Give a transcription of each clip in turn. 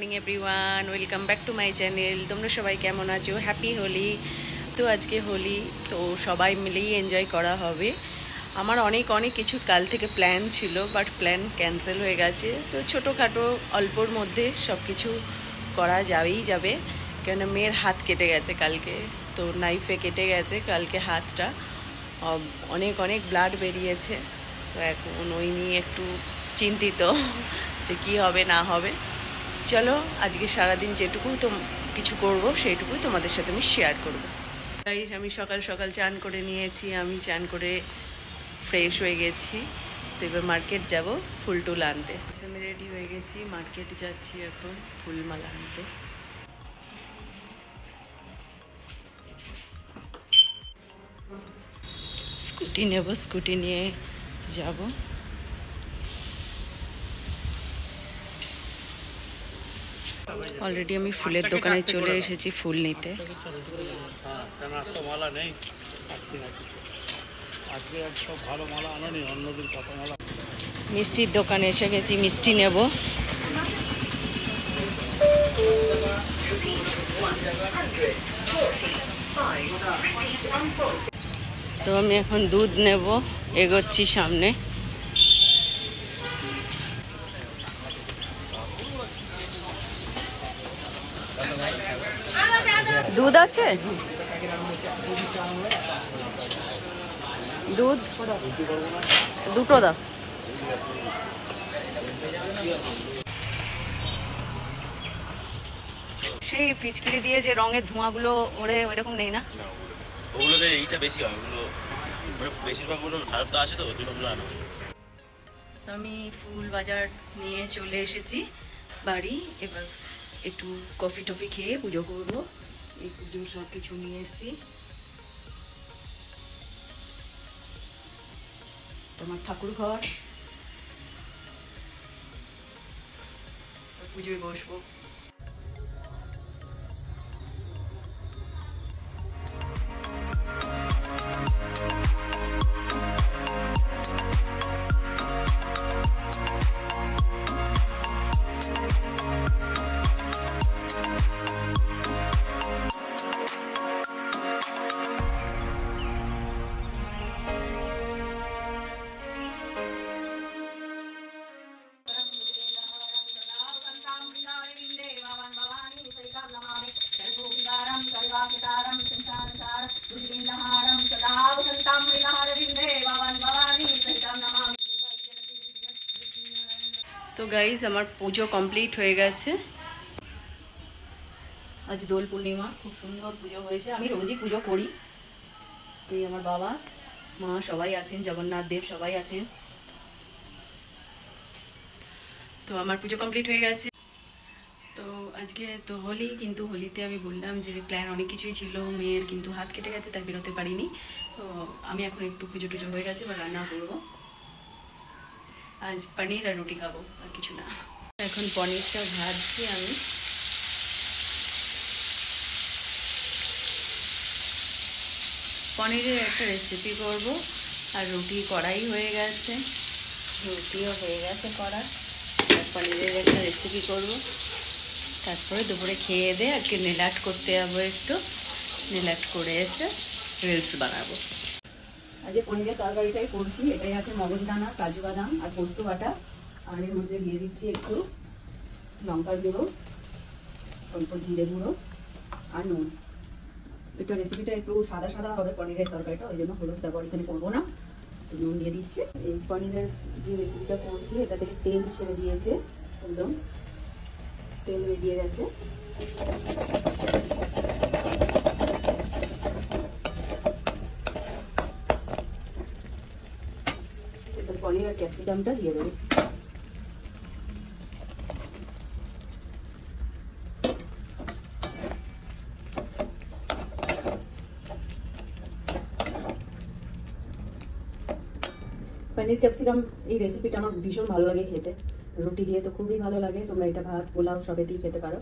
Morning everyone, welcome back to my channel. তোমরা সবাই কেমন আছো? হ্যাপি হোলি। তো আজকে হোলি, তো সবাই মিলেই এনজয় করা হবে। আমার অনেক কিছু কাল থেকে প্ল্যান ছিল, বাট প্ল্যান ক্যান্সেল হয়ে গেছে। তো ছোটোখাটো অল্পর মধ্যে সব কিছু করা যাবে, কেন মেয়ের হাত কেটে গেছে কালকে, তো নাইফে কেটে গেছে কালকে হাতটা, অনেক ব্লাড বেরিয়েছে। তো এখন ওই নিয়ে একটু চিন্তিত যে কী হবে না হবে। চলো আজকে সারাদিন যেটুকু তো কিছু করব সেইটুকুই তোমাদের সাথে আমি শেয়ার করব। তাই আমি সকাল সকাল চান করে নিয়েছি, আমি চান করে ফ্রেশ হয়ে গেছি। তো এবার মার্কেট যাব ফুল টুল আনতে। আমি রেডি হয়ে গেছি, মার্কেট যাচ্ছি এখন ফুলমালা আনতে। স্কুটি নেব, স্কুটি নিয়ে যাব। অলরেডি আমি ফুলের দোকানে চলে এসেছি ফুল নিতে। মিষ্টির দোকানে এসে গেছি, মিষ্টি নেব। তো আমি এখন দুধ নেব, এগোচ্ছি সামনে। দুধ আছে? দুধ দুটো দাও। সেই পিচকিরি দিয়ে যে রঙের ধোঁয়াগুলো ওড়ে ওইরকম নেই না? ওগুলোতে এইটা বেশি হয়, ওগুলো বেশিরভাগ গুলো ভারত আসে, তো ওগুলো আনো। আমি ফুল বাজার নিয়ে চলে এসেছি বাড়ি। এবার একটু কফি টফি খেয়ে পুজো করবো। এই পুজোর সব কিছু নিয়ে এসেছি। তোমার ঠাকুর ঘর, পুজোয় বসবো। তো গাইজ আমার পুজো কমপ্লিট হয়ে গেছে। আজ দোল পূর্ণিমা, খুব সুন্দর পুজো হয়েছে। আমি রোজই পুজো করি। এই আমার বাবা মা সবাই আছেন, জগন্নাথ দেব সবাই আছেন। তো আমার পুজো কমপ্লিট হয়ে গেছে। তো আজকে তো হোলি, কিন্তু হোলিতে আমি বললাম যে প্ল্যান অনেক কিছুই ছিল মেয়ের, কিন্তু হাত কেটে গেছে তাই বেরোতে পারিনি। তো আমি এখন একটু পুজো টুজো হয়ে গেছে, বা রান্না করবো। আজ পনির আর রুটি খাবো, আর কিছু না। এখন পনিরটা ভাজছি আমি। পনিরের একটা রেসিপি করব। আর রুটি কড়াই হয়ে গেছে, রুটিও হয়ে গেছে কড়া। আর পনিরের একটা রেসিপি করব। তারপরে দুপুরে খেয়ে দিয়ে আজকে নেল আর্ট করতে যাবো, একটু নেল আর্ট করে এসে রিলস বানাবো। আজ পনিরের তরকারিটাই করছি। এটাই আছে মগজদানা, কাজু বাদাম আর পোস্ত বাটা। আর এর মধ্যে দিয়ে দিচ্ছি একটু লঙ্কার গুঁড়ো, অল্প জিরে গুঁড়ো আর নুন। এটা রেসিপিটা একটু সাদা সাদা হবে পনিরের তরকারিটা, ওই জন্য হলুদ ব্যবহার এখানে করবো না। নুন দিয়ে দিচ্ছি। এই পনিরের যে রেসিপিটা করছি এটা থেকে তেল ছেড়ে দিয়েছে, একদম তেল বেরিয়ে গেছে। পনির আর ক্যাপসিকামটা দিয়ে দেবো। পনির ক্যাপসিকাম এই রেসিপিটা আমার ভীষণ ভালো লাগে খেতে। রুটি দিয়ে তো খুবই ভালো লাগে। তোমরা এটা ভাত পোলাও সবেতেই খেতে পারো।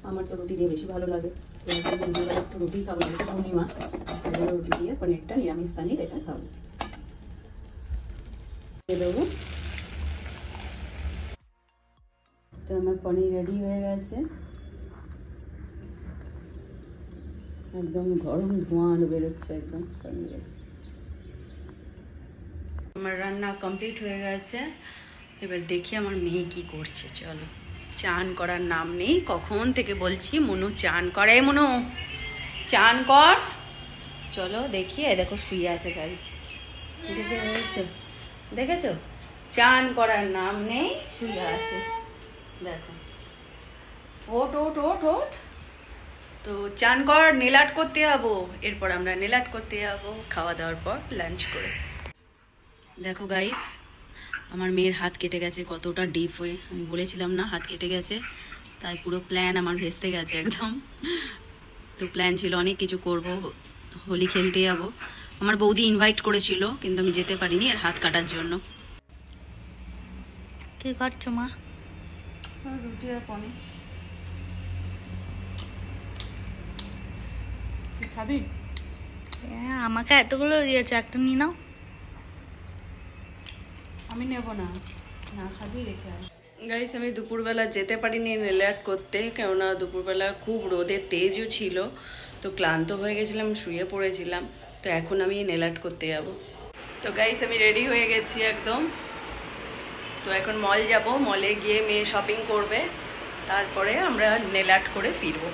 আমার তো রুটি দিয়ে বেশি ভালো লাগে। একটু রুটি খাবো, যেহেতু পূর্ণিমা, রুটি দিয়ে পনিরটা, নিরামিষ পনির এটা খাবো। দিয়ে দেবো তো আমার পনির রেডি হয়ে গেছে, একদম গরম ধোঁয়া বেরোচ্ছে একদম পনিরে। আমার রান্না কমপ্লিট হয়ে গেছে। এবার দেখি আমার মেয়ে কি করছে। চলো, চান করার নাম নেই, কখন থেকে বলছি মনু চান করে, মনু চান কর। চলো দেখি, দেখো শুয়ে আছে গাইস, দেখেছো দেখেছো, চান করার নাম নেই, শুয়ে আছে দেখো। ওট ওট ওট ওট, তো চান কর, নেল আর্ট করতে যাবো, এরপর আমরা নেল আর্ট করতে যাবো খাওয়া দাওয়ার পর লাঞ্চ করে। দেখো গাইস, আমার মেয়ের হাত কেটে গেছে কতটা ডিপ হয়ে, আমি বলেছিলাম না হাত কেটে গেছে, তাই পুরো প্ল্যান আমার ভেস্তে গেছে একদম। তো প্ল্যান ছিল অনেক কিছু করব, হোলি খেলতে যাবো, আমার বৌদি ইনভাইট করেছিল কিন্তু আমি যেতে পারিনি আর হাত কাটার জন্য। কি করছো মা? রুটি আর পনির। তুই খাবি? হ্যাঁ, আমাকে এতগুলো দিয়েছে, একটা নিয়ে নাও। আমি নেব না, না খাবি রেখে আস। গাইস, আমি দুপুরবেলা যেতে পারিনি নেল আর্ট করতে, কেননা দুপুরবেলা খুব রোদের তেজও ছিল, তো ক্লান্ত হয়ে গেছিলাম, শুয়ে পড়েছিলাম। তো এখন আমি নেল আর্ট করতে যাব। তো গাইস, আমি রেডি হয়ে গেছি একদম। তো এখন মল যাব, মলে গিয়ে মেয়ে শপিং করবে, তারপরে আমরা নেল আর্ট করে ফিরবো।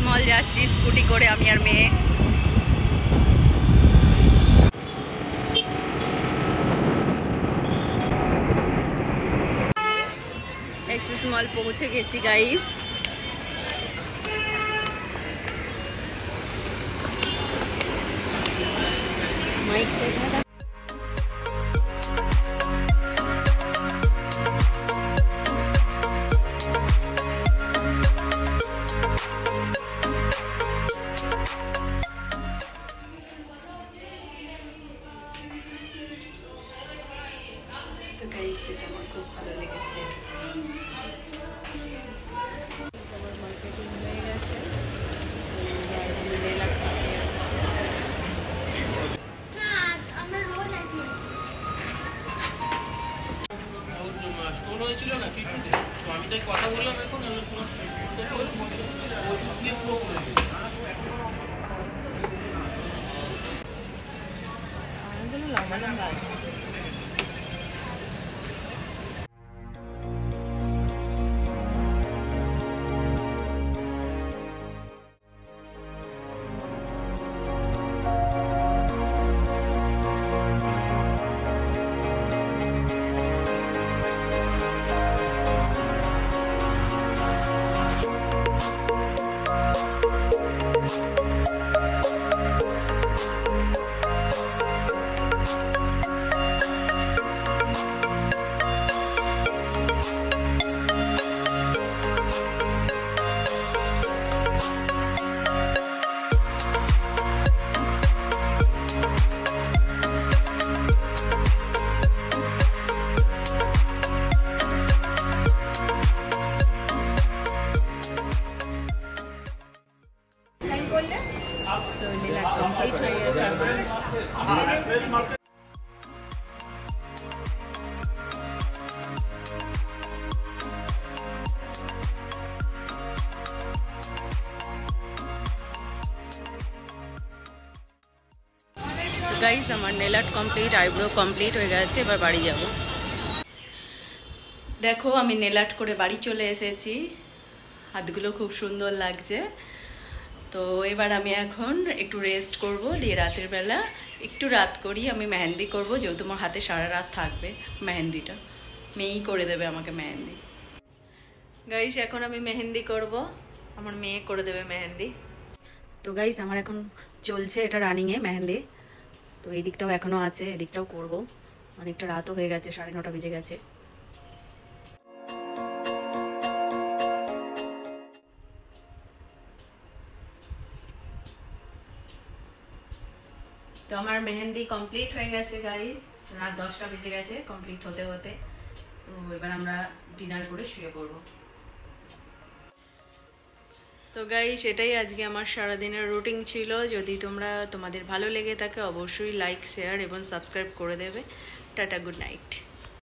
মল যাচ্ছি স্কুটি করে আমি আর মেয়ে। এক্সেস মল পৌঁছে গেছি গাইস। তো গাইস, এটা আমার খুব ভালো লেগেছে। আমার মার্কেটিং হয়ে গেছে, আমি নেল আর্ট করতে যাচ্ছি। স্টোন হয়েছিল না কি, তো আমি তাই কথা বললাম এখন লম্বা লম্বা আছে। তো নীলা কমপ্লিট হয়ে গেছে আমার। গাইস, আমার nail art complete, eyebrow complete হয়ে গেছে, এবার বাড়ি যাব। দেখো, আমি নেল আর্ট করে বাড়ি চলে এসেছি। হাতগুলো খুব সুন্দর লাগছে। তো এবার আমি এখন একটু রেস্ট করব, দিয়ে রাতের বেলা একটু রাত করি আমি মেহেন্দি করব, যেহেতু আমার হাতে সারা রাত থাকবে মেহেন্দিটা, মেয়েই করে দেবে আমাকে মেহেন্দি। গাইস এখন আমি মেহেন্দি করব, আমার মেয়ে করে দেবে মেহেন্দি। তো গাইস আমার এখন চলছে এটা রানিংয়ে মেহেন্দি, তো এই দিকটাও এখনও আছে, এদিকটাও করব। অনেকটা রাতও হয়ে গেছে, 9:30 বেজে গেছে। তো আমার মেহেন্দি কমপ্লিট হয়ে গেছে গাইস, রাত 10টা বেজে গেছে কমপ্লিট হতে হতে। তো এবার আমরা ডিনার করে শুয়ে পড়বো। তো গাইস এটাই আজকে আমার সারাদিনের রুটিন ছিল। যদি তোমাদের ভালো লেগে থাকে অবশ্যই লাইক, শেয়ার এবং সাবস্ক্রাইব করে দেবে। Tata, good night.